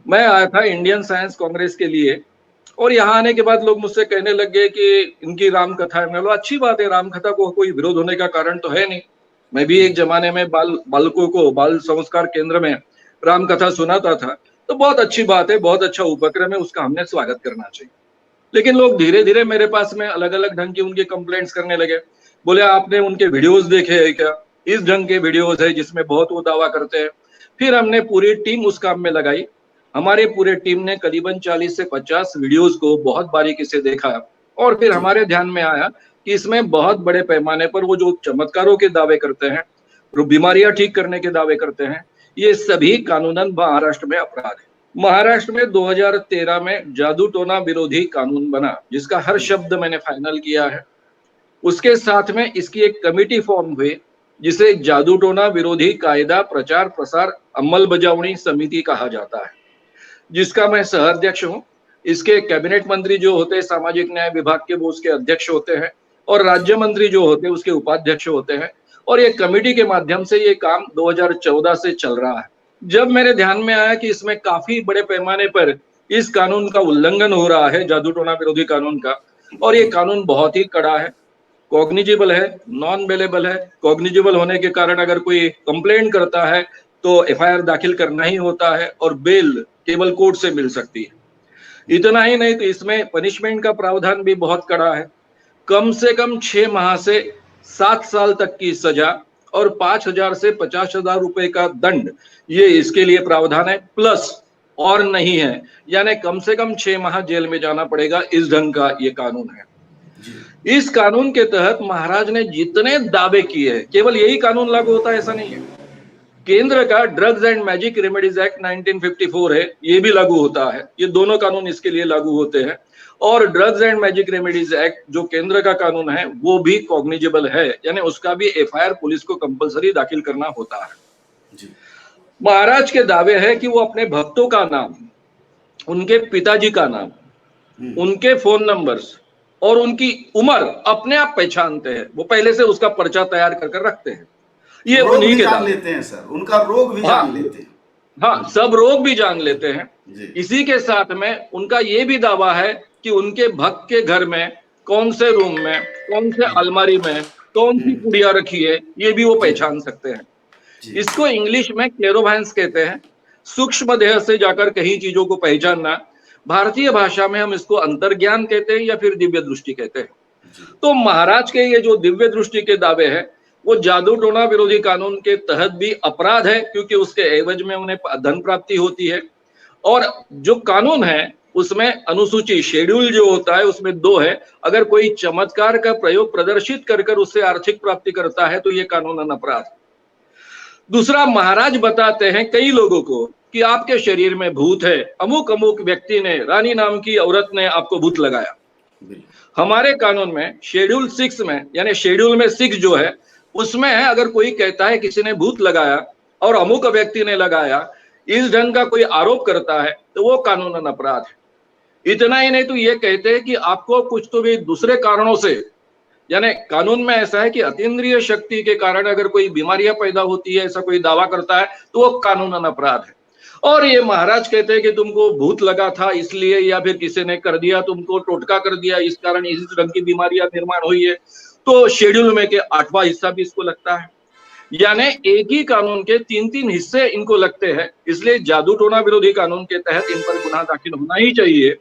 मैं आया था इंडियन साइंस कांग्रेस के लिए और यहाँ आने के बाद लोग मुझसे कहने लग गए कि इनकी राम कथा है। मैंने बोला अच्छी बात है, राम कथा को कोई विरोध होने का कारण तो है नहीं। मैं भी जी। एक जमाने में बालकों को बाल संस्कार केंद्र में राम कथा सुनाता था। तो बहुत अच्छी बात है, बहुत अच्छा उपक्रम है, उसका हमने स्वागत करना चाहिए। लेकिन लोग धीरे-धीरे मेरे पास में अलग-अलग ढंग की उनकी कंप्लेंट्स करने लगे। बोले आपने उनके वीडियोस देखे हैं क्या? इस ढंग के वीडियोस है जिसमें बहुत वो दावा करते हैं। फिर हमने पूरी टीम उस काम में लगाई। हमारी पूरे टीम ने करीबन 40 से 50 वीडियोस को बहुत बारीकी से देखा और फिर जी। हमारे ध्यान में आया कि इसमें बहुत बड़े पैमाने पर वो जो चमत्कारों के दावे करते हैं, जो बीमारियां ठीक करने के दावे करते हैं, ये सभी कानूनन महाराष्ट्र में अपराध है। महाराष्ट्र में 2013 में जादू टोना विरोधी कानून बना, जिसका हर जी। शब्द मैंने फाइनल किया है। उसके साथ में इसकी एक कमेटी फॉर्म हुई, जिसे जादू टोना विरोधी कायदा प्रचार प्रसार अंमलबजावनी समिति कहा जाता है, जिसका मैं सह अध्यक्ष हूँ। इसके कैबिनेट मंत्री जो होते हैं सामाजिक न्याय विभाग के, वो उसके अध्यक्ष होते हैं और राज्य मंत्री जो होते हैं उसके उपाध्यक्ष होते हैं। और ये कमेटी के माध्यम से ये काम 2014 से चल रहा है। जब मेरे ध्यान में आया कि इसमें काफी बड़े पैमाने पर इस कानून का उल्लंघन हो रहा है, जादू टोना विरोधी कानून का, और ये कानून बहुत ही कड़ा है, कॉग्निजिबल है, नॉन बेलेबल है। कॉग्निजिबल होने के कारण अगर कोई कंप्लेंट करता है तो एफआईआर दाखिल करना ही होता है और बेल केवल कोर्ट से मिल सकती है। इतना ही नहीं तो इसमें पनिशमेंट का प्रावधान भी बहुत कड़ा है। कम से कम 6 माह से 7 साल तक की सजा और 5,000 से 50,000 रुपए का दंड, ये इसके लिए प्रावधान है, प्लस और नहीं है। यानी कम से कम 6 माह जेल में जाना पड़ेगा, इस ढंग का ये कानून है। इस कानून के तहत महाराज ने जितने दावे किए हैं, केवल यही कानून लागू होता है ऐसा नहीं है। केंद्र का drugs and magic remedies act 1954 है, ये भी लागू होता है। ये दोनों कानून इसके लिए लागू होते हैं। और drugs and magic remedies act जो केंद्र का कानून है वो भी कॉग्निजिबल है, यानी उसका भी एफआईआर पुलिस को कंपलसरी दाखिल करना होता है। जी। महाराज के दावे है कि वो अपने भक्तों का नाम, उनके पिताजी का नाम, उनके फोन नंबर्स और उनकी उम्र अपने आप पहचानते हैं। वो पहले से उसका पर्चा तैयार कर रखते हैं। ये रोग उन्हीं भी के जान दावे। लेते हैं सर, उनका रोग भी हाँ, जान लेते हैं। हाँ, सब रोग भी जान लेते हैं। जी। इसी के साथ में उनका ये भी दावा है कि उनके भक्त के घर में कौन से रूम में, कौन से अलमारी में कौन सी पुड़िया रखी है, ये भी वो जी। पहचान सकते हैं। जी। इसको इंग्लिश में क्लेरोवैंस कहते हैं, सूक्ष्म देह से जाकर कहीं चीजों को पहचानना। भारतीय भाषा में हम इसको अंतर्ज्ञान कहते हैं या फिर दिव्य दृष्टि कहते हैं। तो महाराज के ये जो दिव्य दृष्टि के दावे हैं, वो जादू टोना विरोधी कानून के तहत भी अपराध है, क्योंकि उसके एवज में उन्हें धन प्राप्ति होती है। और जो कानून है उसमें अनुसूची शेड्यूल जो होता है उसमें 2 है, अगर कोई चमत्कार का प्रयोग प्रदर्शित कर कर उससे आर्थिक प्राप्ति करता है तो ये कानूनन अपराध। दूसरा, महाराज बताते हैं कई लोगों को कि आपके शरीर में भूत है, अमुक अमुक व्यक्ति ने, रानी नाम की औरत ने आपको भूत लगाया। हमारे कानून में शेड्यूल 6 में, यानी शेड्यूल में 6 जो है उसमें है, अगर कोई कहता है किसी ने भूत लगाया और अमुक व्यक्ति ने लगाया, इस ढंग का कोई आरोप करता है तो वो कानूनन अपराध है। इतना ही नहीं तो ये कहते हैं कि आपको कुछ तो भी दूसरे कारणों से, यानी कानून में ऐसा है कि अतीन्द्रिय शक्ति के कारण अगर कोई बीमारियां पैदा होती है, ऐसा कोई दावा करता है तो वो कानूनन अपराध है। और ये महाराज कहते हैं कि तुमको भूत लगा था इसलिए, या फिर किसी ने कर दिया, तुमको टोटका कर दिया, इस कारण इस ढंग की बीमारियां निर्माण हुई है, तो शेड्यूल में के 8वां हिस्सा भी इसको लगता है। यानी एक ही कानून के 3-3 हिस्से इनको लगते हैं। इसलिए जादू टोना विरोधी कानून के तहत इन पर गुनाह दाखिल होना ही चाहिए।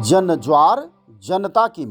जन ज्वार जनता की